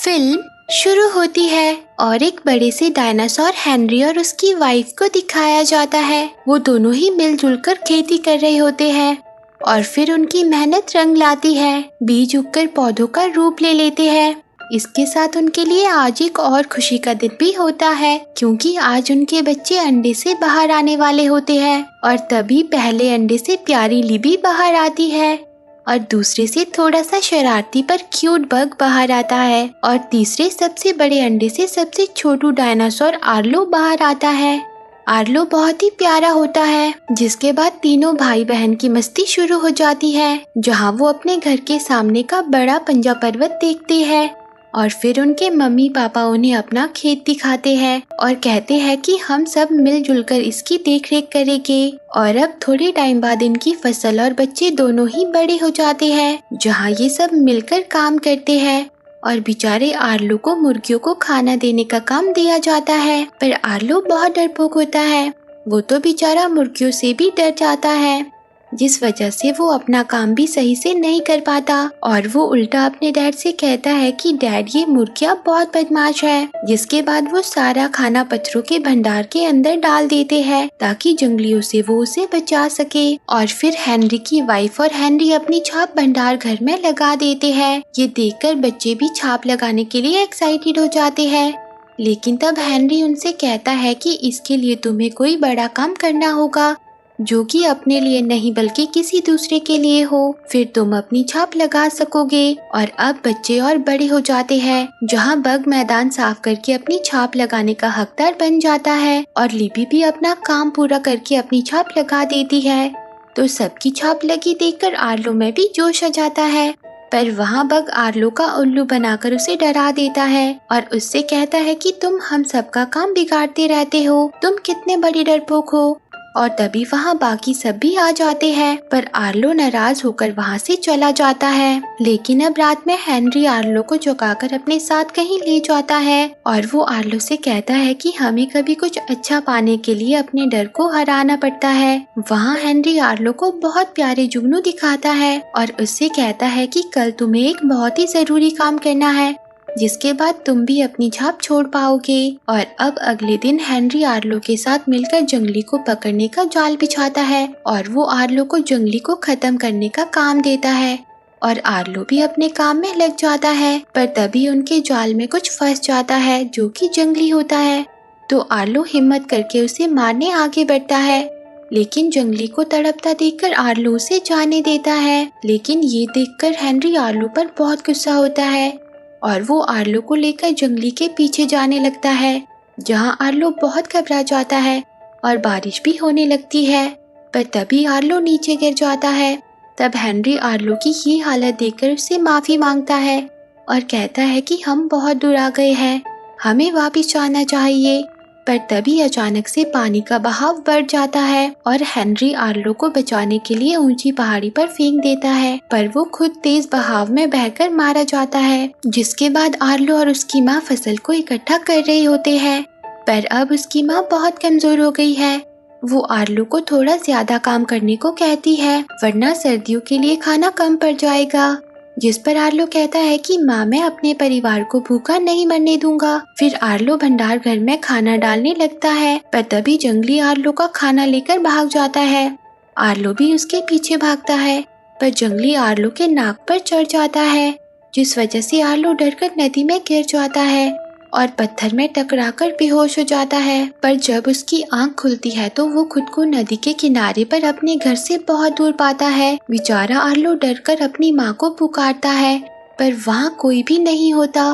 Film शुरू होती है और एक बड़े से डायनासोर हेनरी और उसकी वाइफ को दिखाया जाता है। वो दोनों ही मिलजुल कर खेती कर रहे होते हैं और फिर उनकी मेहनत रंग लाती है। बीज उगकर पौधों का रूप ले लेते हैं। इसके साथ उनके लिए आज एक और खुशी का दिन भी होता है, क्योंकि आज उनके बच्चे अंडे से बाहर आने वाले होते हैं। और तभी पहले अंडे से प्यारी लिबी बाहर आती है और दूसरे से थोड़ा सा शरारती पर क्यूट बग बाहर आता है और तीसरे सबसे बड़े अंडे से सबसे छोटू डायनासोर आर्लो बाहर आता है। आर्लो बहुत ही प्यारा होता है। जिसके बाद तीनों भाई बहन की मस्ती शुरू हो जाती है, जहाँ वो अपने घर के सामने का बड़ा पंजा पर्वत देखते हैं और फिर उनके मम्मी पापा उन्हें अपना खेत दिखाते हैं और कहते हैं कि हम सब मिलजुल कर इसकी देखरेख करेंगे। और अब थोड़े टाइम बाद इनकी फसल और बच्चे दोनों ही बड़े हो जाते हैं, जहाँ ये सब मिलकर काम करते हैं। और बेचारे आर्लो को मुर्गियों को खाना देने का काम दिया जाता है, पर आर्लो बहुत डरपोक होता है। वो तो बेचारा मुर्गियों से भी डर जाता है, जिस वजह से वो अपना काम भी सही से नहीं कर पाता और वो उल्टा अपने डैड से कहता है कि डैड ये मुर्गियाँ बहुत बदमाश है। जिसके बाद वो सारा खाना पत्थरों के भंडार के अंदर डाल देते हैं ताकि जंगलियों से वो उसे बचा सके। और फिर हेनरी की वाइफ और हेनरी अपनी छाप भंडार घर में लगा देते हैं। ये देखकर बच्चे भी छाप लगाने के लिए एक्साइटेड हो जाते हैं। लेकिन तब हेनरी उनसे कहता है कि इसके लिए तुम्हें कोई बड़ा काम करना होगा, जो कि अपने लिए नहीं बल्कि किसी दूसरे के लिए हो, फिर तुम अपनी छाप लगा सकोगे। और अब बच्चे और बड़े हो जाते हैं, जहाँ बग मैदान साफ करके अपनी छाप लगाने का हकदार बन जाता है और लिबी भी अपना काम पूरा करके अपनी छाप लगा देती है। तो सबकी छाप लगी देखकर आर्लो में भी जोश आ जाता है, पर वहाँ बग आर्लो का उल्लू बनाकर उसे डरा देता है और उससे कहता है कि तुम हम सबका काम बिगाड़ते रहते हो, तुम कितने बड़े डरपोक हो। और तभी वहाँ बाकी सब भी आ जाते हैं, पर आर्लो नाराज होकर वहाँ से चला जाता है। लेकिन अब रात में हेनरी आर्लो को चुकाकर अपने साथ कहीं ले जाता है और वो आर्लो से कहता है कि हमें कभी कुछ अच्छा पाने के लिए अपने डर को हराना पड़ता है। वहाँ हेनरी आर्लो को बहुत प्यारे जुगनू दिखाता है और उससे कहता है कि कल तुम्हें एक बहुत ही जरूरी काम करना है, जिसके बाद तुम भी अपनी छाप छोड़ पाओगे। और अब अगले दिन हेनरी आर्लो के साथ मिलकर जंगली को पकड़ने का जाल बिछाता है और वो आर्लो को जंगली को खत्म करने का काम देता है और आर्लो भी अपने काम में लग जाता है। पर तभी उनके जाल में कुछ फंस जाता है, जो कि जंगली होता है। तो आर्लो हिम्मत करके उसे मारने आगे बढ़ता है, लेकिन जंगली को तड़पता देखकर आर्लो उसे जाने देता है। लेकिन ये देखकर हेनरी आर्लो पर बहुत गुस्सा होता है और वो आर्लो को लेकर जंगली के पीछे जाने लगता है, जहाँ आर्लो बहुत घबरा जाता है और बारिश भी होने लगती है। पर तभी आर्लो नीचे गिर जाता है। तब हेनरी आर्लो की ये हालत देखकर उससे माफी मांगता है और कहता है कि हम बहुत दूर आ गए हैं, हमें वापस जाना चाहिए। पर तभी अचानक से पानी का बहाव बढ़ जाता है और हेनरी आर्लो को बचाने के लिए ऊंची पहाड़ी पर फेंक देता है, पर वो खुद तेज बहाव में बहकर मारा जाता है। जिसके बाद आर्लो और उसकी माँ फसल को इकट्ठा कर रहे होते हैं, पर अब उसकी माँ बहुत कमजोर हो गई है। वो आर्लो को थोड़ा ज्यादा काम करने को कहती है, वरना सर्दियों के लिए खाना कम पड़ जाएगा। जिस पर आर्लो कहता है कि माँ मैं अपने परिवार को भूखा नहीं मरने दूंगा। फिर आर्लो भंडार घर में खाना डालने लगता है, पर तभी जंगली आर्लो का खाना लेकर भाग जाता है। आर्लो भी उसके पीछे भागता है, पर जंगली आर्लो के नाक पर चढ़ जाता है, जिस वजह से आर्लो डरकर नदी में गिर जाता है और पत्थर में टकराकर बेहोश हो जाता है। पर जब उसकी आंख खुलती है तो वो खुद को नदी के किनारे पर अपने घर से बहुत दूर पाता है। बेचारा आर्लो डरकर अपनी माँ को पुकारता है, पर वहाँ कोई भी नहीं होता।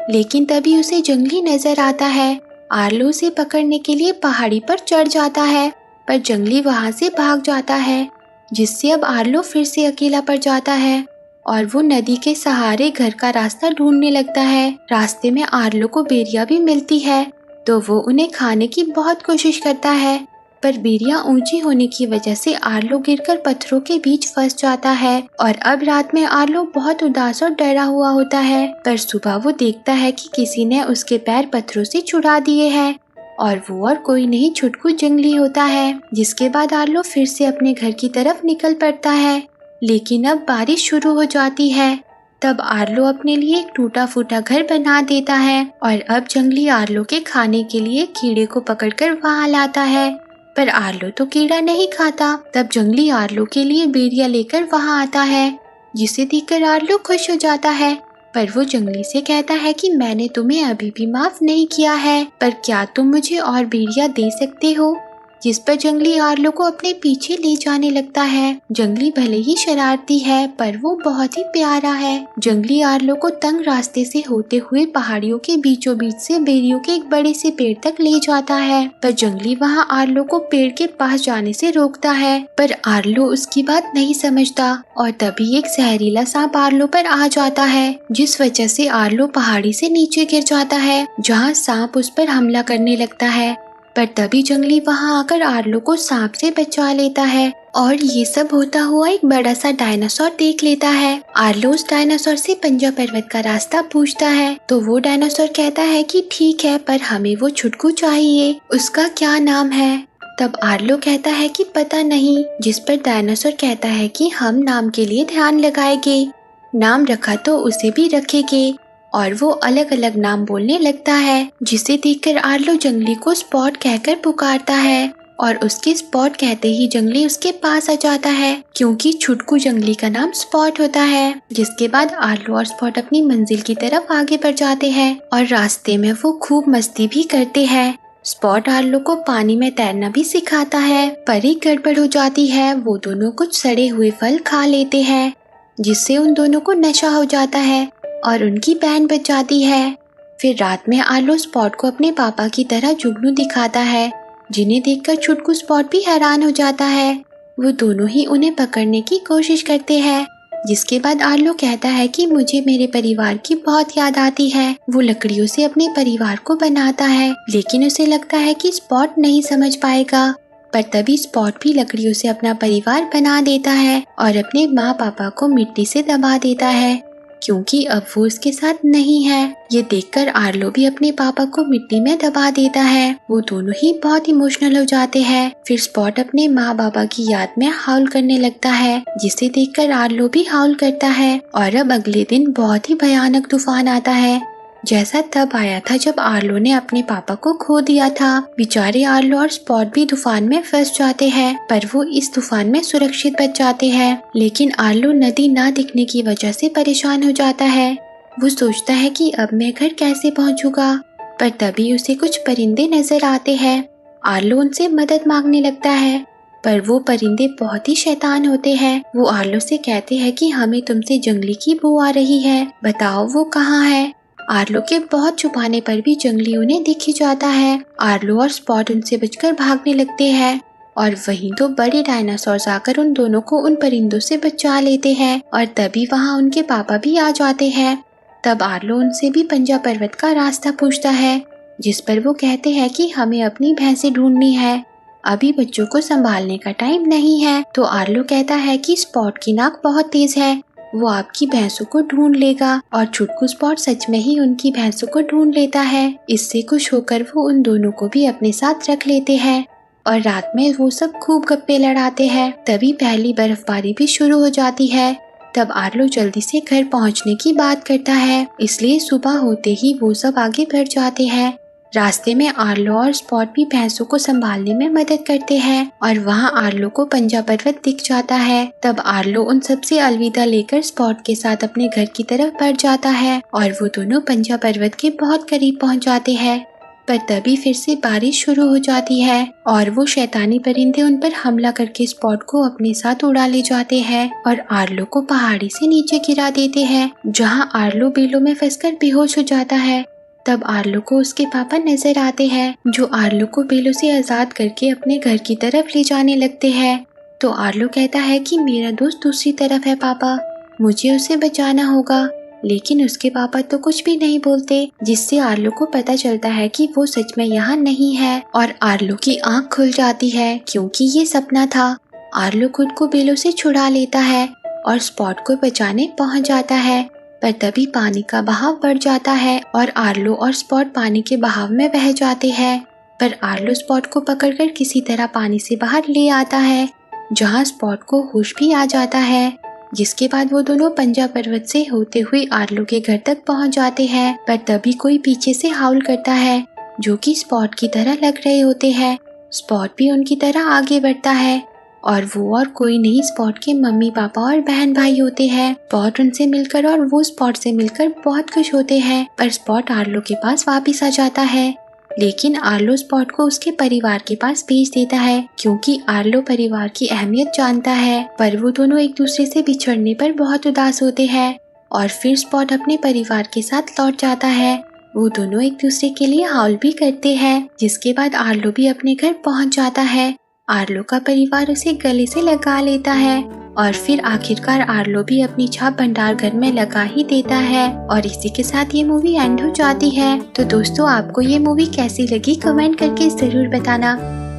लेकिन तभी उसे जंगली नजर आता है। आर्लो उसे पकड़ने के लिए पहाड़ी पर चढ़ जाता है, पर जंगली वहाँ से भाग जाता है, जिससे अब आर्लो फिर से अकेला पड़ जाता है और वो नदी के सहारे घर का रास्ता ढूंढने लगता है। रास्ते में आर्लो को बेरिया भी मिलती है, तो वो उन्हें खाने की बहुत कोशिश करता है, पर बेरिया ऊंची होने की वजह से आर्लो गिरकर पत्थरों के बीच फंस जाता है। और अब रात में आर्लो बहुत उदास और डरा हुआ होता है, पर सुबह वो देखता है कि किसी ने उसके पैर पत्थरों से छुड़ा दिए हैं और वो और कोई नहीं छुटकू जंगली होता है। जिसके बाद आर्लो फिर से अपने घर की तरफ निकल पड़ता है, लेकिन अब बारिश शुरू हो जाती है। तब आर्लो अपने लिए एक टूटा फूटा घर बना देता है और अब जंगली आर्लो के खाने के लिए कीड़े को पकड़कर वहाँ लाता है। पर आर्लो तो कीड़ा नहीं खाता। तब जंगली आर्लो के लिए बेरिया लेकर वहाँ आता है, जिसे देखकर आर्लो खुश हो जाता है। पर वो जंगली से कहता है कि मैंने तुम्हें अभी भी माफ नहीं किया है, पर क्या तुम मुझे और बेरिया दे सकते हो? जिस पर जंगली आर्लो को अपने पीछे ले जाने लगता है। जंगली भले ही शरारती है, पर वो बहुत ही प्यारा है। जंगली आर्लो को तंग रास्ते से होते हुए पहाड़ियों के बीचों बीच से बेरियों के एक बड़े से पेड़ तक ले जाता है, पर जंगली वहाँ आर्लो को पेड़ के पास जाने से रोकता है। पर आर्लो उसकी बात नहीं समझता और तभी एक जहरीला सांप आर्लो पर आ जाता है, जिस वजह से आर्लो पहाड़ी से नीचे गिर जाता है, जहाँ सांप उस पर हमला करने लगता है। पर तभी जंगली वहां आकर आर्लो को सांप से बचा लेता है और ये सब होता हुआ एक बड़ा सा डायनासोर देख लेता है। आर्लो उस डायनासोर से पंजा पर्वत का रास्ता पूछता है, तो वो डायनासोर कहता है कि ठीक है, पर हमें वो छुटकू चाहिए, उसका क्या नाम है? तब आर्लो कहता है कि पता नहीं, जिस पर डायनासोर कहता है कि हम नाम के लिए ध्यान लगाएंगे, नाम रखा तो उसे भी रखेंगे। और वो अलग अलग नाम बोलने लगता है, जिसे देखकर आर्लो जंगली को स्पॉट कहकर पुकारता है और उसके स्पॉट कहते ही जंगली उसके पास आ जाता है, क्योंकि छुटकू जंगली का नाम स्पॉट होता है। जिसके बाद आर्लो और स्पॉट अपनी मंजिल की तरफ आगे बढ़ जाते हैं और रास्ते में वो खूब मस्ती भी करते हैं। स्पॉट आर्लो को पानी में तैरना भी सिखाता है, पर एक गड़बड़ हो जाती है। वो दोनों कुछ सड़े हुए फल खा लेते हैं, जिससे उन दोनों को नशा हो जाता है और उनकी बैंड बज जाती है। फिर रात में आर्लो स्पॉट को अपने पापा की तरह जुगनू दिखाता है, जिन्हें देखकर छुटकू स्पॉट भी हैरान हो जाता है। वो दोनों ही उन्हें पकड़ने की कोशिश करते हैं, जिसके बाद आर्लो कहता है कि मुझे मेरे परिवार की बहुत याद आती है। वो लकड़ियों से अपने परिवार को बनाता है, लेकिन उसे लगता है कि स्पॉट नहीं समझ पाएगा। पर तभी स्पॉट भी लकड़ियों से अपना परिवार बना देता है और अपने माँ पापा को मिट्टी से दबा देता है, क्योंकि अब वो उसके साथ नहीं है। ये देखकर आर्लो भी अपने पापा को मिट्टी में दबा देता है। वो दोनों ही बहुत इमोशनल हो जाते हैं। फिर स्पॉट अपने माँ बाबा की याद में हाउल करने लगता है, जिसे देखकर आर्लो भी हाउल करता है। और अब अगले दिन बहुत ही भयानक तूफान आता है, जैसा तब आया था जब आर्लो ने अपने पापा को खो दिया था। बेचारे आर्लो और स्पॉट भी तूफान में फंस जाते हैं, पर वो इस तूफान में सुरक्षित बच जाते हैं। लेकिन आर्लो नदी ना दिखने की वजह से परेशान हो जाता है। वो सोचता है कि अब मैं घर कैसे पहुंचूंगा, पर तभी उसे कुछ परिंदे नजर आते हैं। आर्लो उनसे मदद मांगने लगता है, पर वो परिंदे बहुत ही शैतान होते हैं। वो आर्लो से कहते हैं कि हमें तुमसे जंगली की बू आ रही है, बताओ वो कहाँ है। आर्लो के बहुत छुपाने पर भी जंगली उन्हें दिख ही जाता है। आर्लो और स्पॉट उनसे बचकर भागने लगते हैं और वहीं तो बड़े डायनासोर आकर उन दोनों को उन परिंदों से बचा लेते हैं और तभी वहाँ उनके पापा भी आ जाते हैं। तब आर्लो उनसे भी पंजा पर्वत का रास्ता पूछता है, जिस पर वो कहते हैं कि हमें अपनी भैंसें ढूंढनी है, अभी बच्चों को संभालने का टाइम नहीं है। तो आर्लो कहता है कि स्पॉट की नाक बहुत तेज है, वो आपकी भैंसों को ढूंढ लेगा। और छुटकू स्पॉट सच में ही उनकी भैंसों को ढूंढ लेता है। इससे खुश होकर वो उन दोनों को भी अपने साथ रख लेते हैं और रात में वो सब खूब गप्पे लड़ाते हैं। तभी पहली बर्फबारी भी शुरू हो जाती है। तब आर्लो जल्दी से घर पहुंचने की बात करता है, इसलिए सुबह होते ही वो सब आगे बढ़ जाते हैं। रास्ते में आर्लो और स्पॉट भी भैंसों को संभालने में मदद करते हैं और वहाँ आर्लो को पंजा पर्वत दिख जाता है। तब आर्लो उन सबसे अलविदा लेकर स्पॉट के साथ अपने घर की तरफ बढ़ जाता है और वो दोनों पंजा पर्वत के बहुत करीब पहुँच जाते हैं। पर तभी फिर से बारिश शुरू हो जाती है और वो शैतानी परिंदे उन पर हमला करके स्पॉट को अपने साथ उड़ा ले जाते हैं और आर्लो को पहाड़ी से नीचे गिरा देते हैं, जहाँ आर्लो बेलों में फंसकर बेहोश हो जाता है। तब आर्लो को उसके पापा नजर आते हैं, जो आर्लो को बेलों से आजाद करके अपने घर की तरफ ले जाने लगते हैं। तो आर्लो कहता है कि मेरा दोस्त दूसरी तरफ है पापा, मुझे उसे बचाना होगा। लेकिन उसके पापा तो कुछ भी नहीं बोलते, जिससे आर्लो को पता चलता है कि वो सच में यहाँ नहीं है और आर्लो की आंख खुल जाती है, क्योंकि ये सपना था। आर्लो खुद को बेलों से छुड़ा लेता है और स्पॉट को बचाने पहुँच जाता है। पर तभी पानी का बहाव बढ़ जाता है और आर्लो और स्पॉट पानी के बहाव में बह जाते हैं। पर आर्लो स्पॉट को पकड़कर किसी तरह पानी से बाहर ले आता है, जहाँ स्पॉट को होश भी आ जाता है, जिसके बाद वो दोनों पंजा पर्वत से होते हुए आर्लो के घर तक पहुंच जाते हैं। पर तभी कोई पीछे से हाउल करता है जो कि स्पॉट की तरह लग रहे होते हैं। स्पॉट भी उनकी तरह आगे बढ़ता है और वो और कोई नहीं स्पॉट के मम्मी पापा और बहन भाई होते हैं। स्पॉट उनसे मिलकर और वो स्पॉट से मिलकर बहुत खुश होते हैं। पर स्पॉट आर्लो के पास वापस आ जाता है, लेकिन आर्लो स्पॉट को उसके परिवार के पास भेज देता है क्योंकि आर्लो परिवार की अहमियत जानता है। पर वो दोनों एक दूसरे से बिछड़ने पर बहुत उदास होते हैं और फिर स्पॉट अपने परिवार के साथ लौट जाता है। वो दोनों एक दूसरे के लिए हाउल भी करते हैं, जिसके बाद आर्लो भी अपने घर पहुंच जाता है। आर्लो का परिवार उसे गले से लगा लेता है और फिर आखिरकार आर्लो भी अपनी छाप भंडार घर में लगा ही देता है। और इसी के साथ ये मूवी एंड हो जाती है। तो दोस्तों, आपको ये मूवी कैसी लगी कमेंट करके जरूर बताना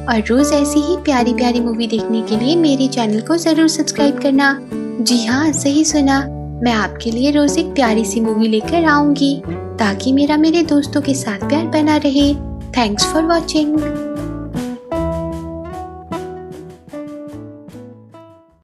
और रोज ऐसी ही प्यारी प्यारी मूवी देखने के लिए मेरे चैनल को जरूर सब्सक्राइब करना। जी हाँ, सही सुना, मैं आपके लिए रोज एक प्यारी सी मूवी लेकर आऊंगी ताकि मेरे दोस्तों के साथ प्यार बना रहे। Thanks for watching.